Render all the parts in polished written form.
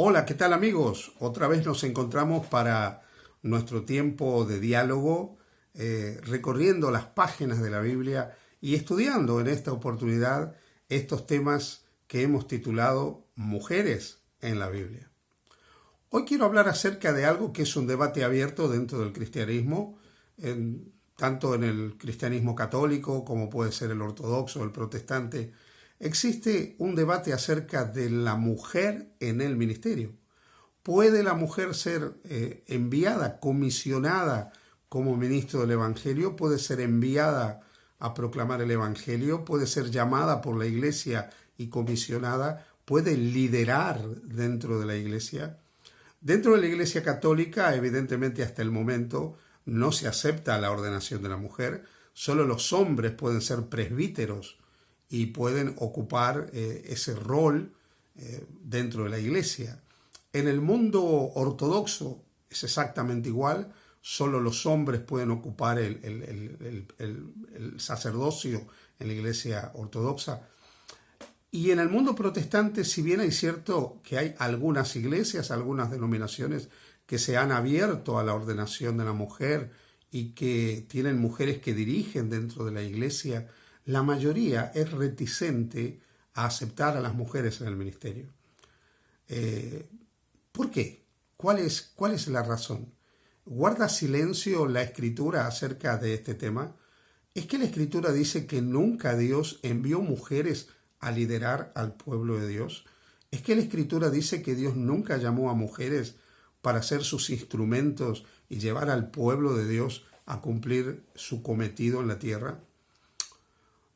Hola, ¿qué tal amigos? Otra vez nos encontramos para nuestro tiempo de diálogo, recorriendo las páginas de la Biblia y estudiando en esta oportunidad estos temas que hemos titulado Mujeres en la Biblia. Hoy quiero hablar acerca de algo que es un debate abierto dentro del cristianismo, tanto en el cristianismo católico como puede ser el ortodoxo, el protestante. Existe un debate acerca de la mujer en el ministerio. ¿Puede la mujer ser enviada, comisionada como ministro del Evangelio? ¿Puede ser enviada a proclamar el Evangelio? ¿Puede ser llamada por la iglesia y comisionada? ¿Puede liderar dentro de la iglesia? Dentro de la iglesia católica, evidentemente hasta el momento, no se acepta la ordenación de la mujer. Solo los hombres pueden ser presbíteros y pueden ocupar ese rol dentro de la iglesia. En el mundo ortodoxo es exactamente igual, solo los hombres pueden ocupar el sacerdocio en la iglesia ortodoxa. Y en el mundo protestante, si bien es cierto que hay algunas iglesias, algunas denominaciones que se han abierto a la ordenación de la mujer y que tienen mujeres que dirigen dentro de la iglesia, la mayoría es reticente a aceptar a las mujeres en el ministerio. ¿Por qué? ¿Cuál es la razón? ¿Guarda silencio la Escritura acerca de este tema? Es que la Escritura dice que nunca Dios envió mujeres a liderar al pueblo de Dios. Es que la Escritura dice que Dios nunca llamó a mujeres para ser sus instrumentos y llevar al pueblo de Dios a cumplir su cometido en la tierra.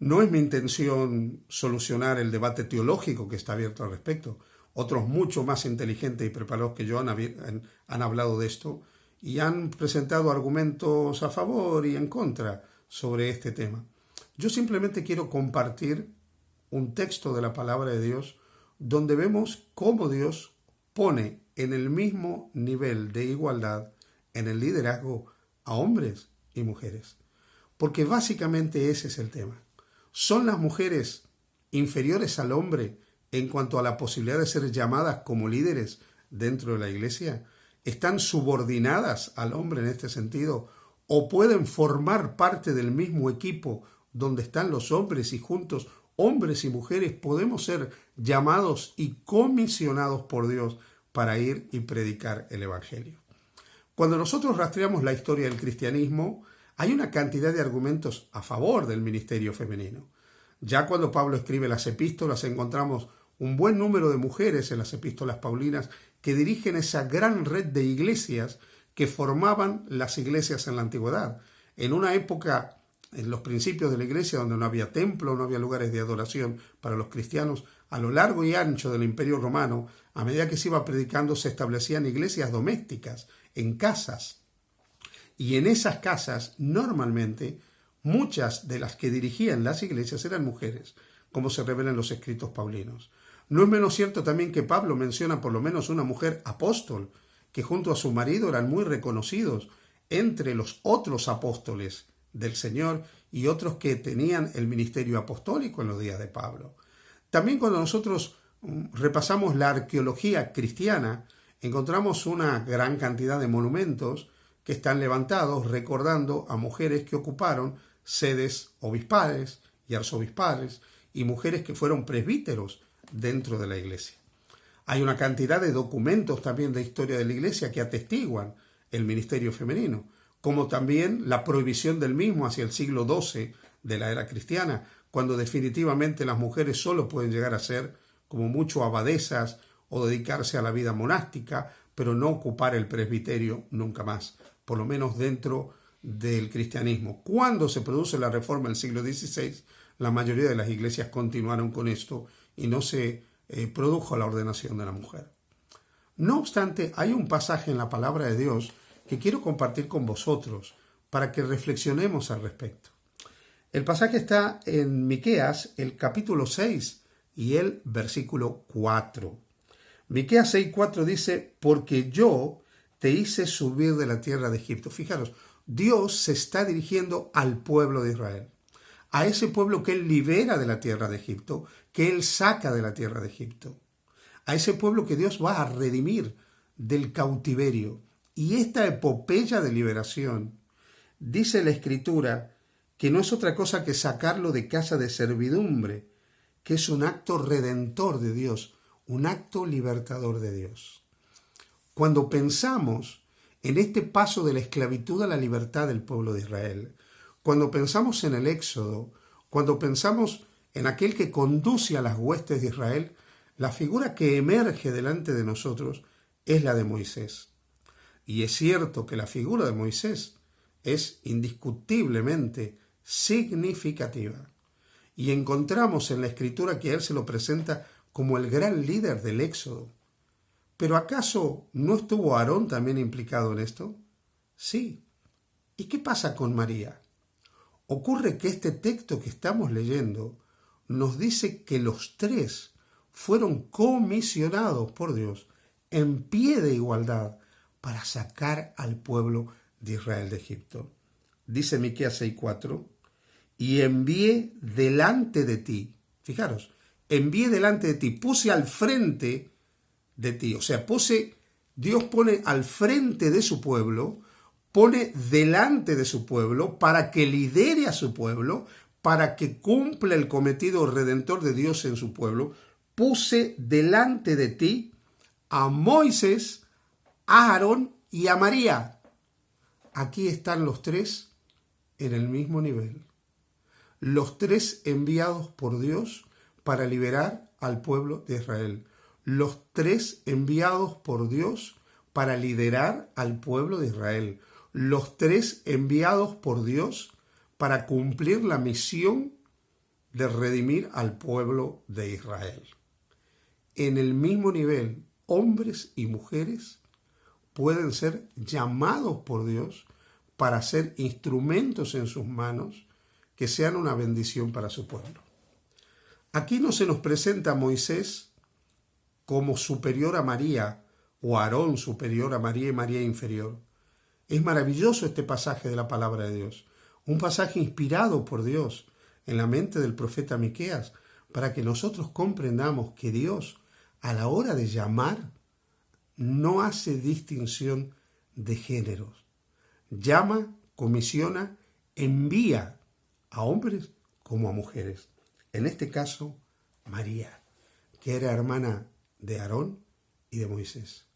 No es mi intención solucionar el debate teológico que está abierto al respecto. Otros mucho más inteligentes y preparados que yo han hablado de esto y han presentado argumentos a favor y en contra sobre este tema. Yo simplemente quiero compartir un texto de la palabra de Dios donde vemos cómo Dios pone en el mismo nivel de igualdad en el liderazgo a hombres y mujeres. Porque básicamente ese es el tema. ¿Son las mujeres inferiores al hombre en cuanto a la posibilidad de ser llamadas como líderes dentro de la iglesia? ¿Están subordinadas al hombre en este sentido? ¿O pueden formar parte del mismo equipo donde están los hombres y juntos, hombres y mujeres, podemos ser llamados y comisionados por Dios para ir y predicar el Evangelio? Cuando nosotros rastreamos la historia del cristianismo, hay una cantidad de argumentos a favor del ministerio femenino. Ya cuando Pablo escribe las epístolas, encontramos un buen número de mujeres en las epístolas paulinas que dirigen esa gran red de iglesias que formaban las iglesias en la antigüedad. En una época, en los principios de la iglesia, donde no había templo, no había lugares de adoración para los cristianos, a lo largo y ancho del Imperio Romano, a medida que se iba predicando, se establecían iglesias domésticas, en casas. Y en esas casas, normalmente, muchas de las que dirigían las iglesias eran mujeres, como se revela en los escritos paulinos. No es menos cierto también que Pablo menciona por lo menos una mujer apóstol, que junto a su marido eran muy reconocidos entre los otros apóstoles del Señor y otros que tenían el ministerio apostólico en los días de Pablo. También cuando nosotros repasamos la arqueología cristiana, encontramos una gran cantidad de monumentos que están levantados recordando a mujeres que ocuparon sedes obispales y arzobispales y mujeres que fueron presbíteros dentro de la iglesia. Hay una cantidad de documentos también de historia de la iglesia que atestiguan el ministerio femenino, como también la prohibición del mismo hacia el siglo XII de la era cristiana, cuando definitivamente las mujeres solo pueden llegar a ser como mucho abadesas o dedicarse a la vida monástica, pero no ocupar el presbiterio nunca más, por lo menos dentro del cristianismo. Cuando se produce la reforma del siglo XVI, la mayoría de las iglesias continuaron con esto y no se produjo la ordenación de la mujer. No obstante, hay un pasaje en la palabra de Dios que quiero compartir con vosotros para que reflexionemos al respecto. El pasaje está en Miqueas, el capítulo 6 y el versículo 4. Miqueas 6:4 dice: porque yo te hice subir de la tierra de Egipto. Fijaros, Dios se está dirigiendo al pueblo de Israel, a ese pueblo que Él libera de la tierra de Egipto, que Él saca de la tierra de Egipto. a ese pueblo que Dios va a redimir del cautiverio. Y esta epopeya de liberación, dice la Escritura, que no es otra cosa que sacarlo de casa de servidumbre, que es un acto redentor de Dios, un acto libertador de Dios. Cuando pensamos en este paso de la esclavitud a la libertad del pueblo de Israel, cuando pensamos en el Éxodo, cuando pensamos en aquel que conduce a las huestes de Israel, la figura que emerge delante de nosotros es la de Moisés. Y es cierto que la figura de Moisés es indiscutiblemente significativa. Y encontramos en la Escritura que a él se lo presenta como el gran líder del Éxodo. ¿Pero acaso no estuvo Aarón también implicado en esto? Sí. ¿Y qué pasa con María? Ocurre que este texto que estamos leyendo nos dice que los tres fueron comisionados por Dios en pie de igualdad para sacar al pueblo de Israel de Egipto. Dice Miqueas 6:4, y envié delante de ti, fijaros, envié delante de ti, puse al frente de ti, o sea, Dios pone al frente de su pueblo, pone delante de su pueblo para que lidere a su pueblo, para que cumpla el cometido redentor de Dios en su pueblo. Puse delante de ti a Moisés, a Aarón y a María. Aquí están los tres en el mismo nivel. Los tres enviados por Dios para liberar al pueblo de Israel. Los tres enviados por Dios para liderar al pueblo de Israel. Los tres enviados por Dios para cumplir la misión de redimir al pueblo de Israel. En el mismo nivel, hombres y mujeres pueden ser llamados por Dios para ser instrumentos en sus manos que sean una bendición para su pueblo. Aquí no se nos presenta a Moisés como superior a María o a Aarón superior a María y María inferior. Es maravilloso este pasaje de la palabra de Dios, un pasaje inspirado por Dios en la mente del profeta Miqueas, para que nosotros comprendamos que Dios, a la hora de llamar, no hace distinción de géneros. Llama, comisiona, envía a hombres como a mujeres. En este caso, María, que era hermana de Aarón y de Moisés.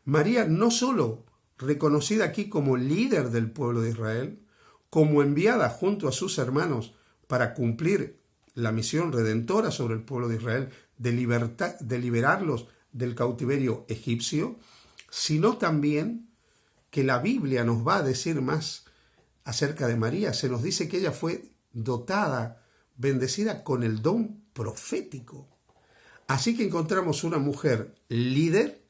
María no solo reconocida aquí como líder del pueblo de Israel, como enviada junto a sus hermanos para cumplir la misión redentora sobre el pueblo de Israel, de liberarlos del cautiverio egipcio, sino también que la Biblia nos va a decir más acerca de María. Se nos dice que ella fue dotada, bendecida con el don profético. Así que encontramos una mujer líder,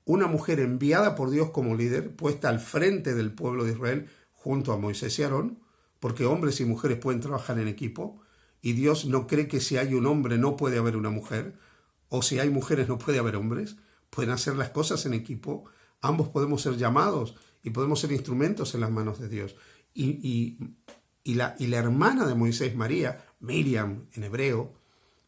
una mujer enviada por Dios como líder, puesta al frente del pueblo de Israel junto a Moisés y Aarón, porque hombres y mujeres pueden trabajar en equipo, y Dios no cree que si hay un hombre no puede haber una mujer, o si hay mujeres no puede haber hombres. Pueden hacer las cosas en equipo, ambos podemos ser llamados y podemos ser instrumentos en las manos de Dios. Y la hermana de Moisés, María, Miriam en hebreo,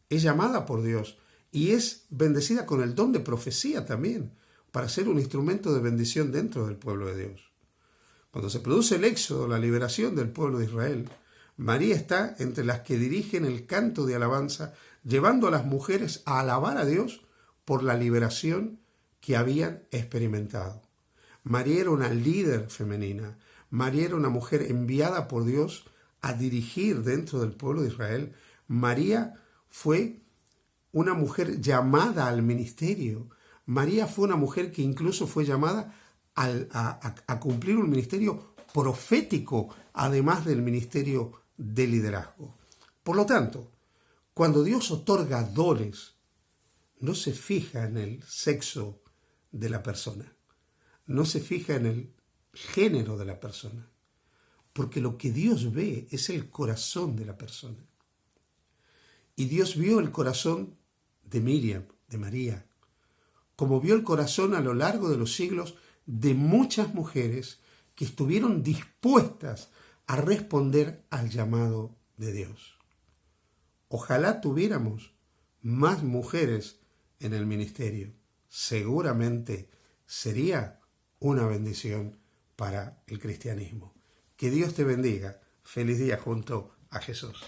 es llamada por Dios y es bendecida con el don de profecía también, para ser un instrumento de bendición dentro del pueblo de Dios. Cuando se produce el éxodo, la liberación del pueblo de Israel, María está entre las que dirigen el canto de alabanza, llevando a las mujeres a alabar a Dios por la liberación que habían experimentado. María era una líder femenina. María era una mujer enviada por Dios a dirigir dentro del pueblo de Israel. María fue una mujer llamada al ministerio. María fue una mujer que incluso fue llamada a cumplir un ministerio profético, además del ministerio de liderazgo. Por lo tanto, cuando Dios otorga dones, no se fija en el sexo de la persona, no se fija en el género de la persona, porque lo que Dios ve es el corazón de la persona. Y Dios vio el corazón de Miriam, de María, como vio el corazón a lo largo de los siglos de muchas mujeres que estuvieron dispuestas a responder al llamado de Dios. Ojalá tuviéramos más mujeres en el ministerio. seguramente sería una bendición para el cristianismo. Que Dios te bendiga. Feliz día junto a Jesús.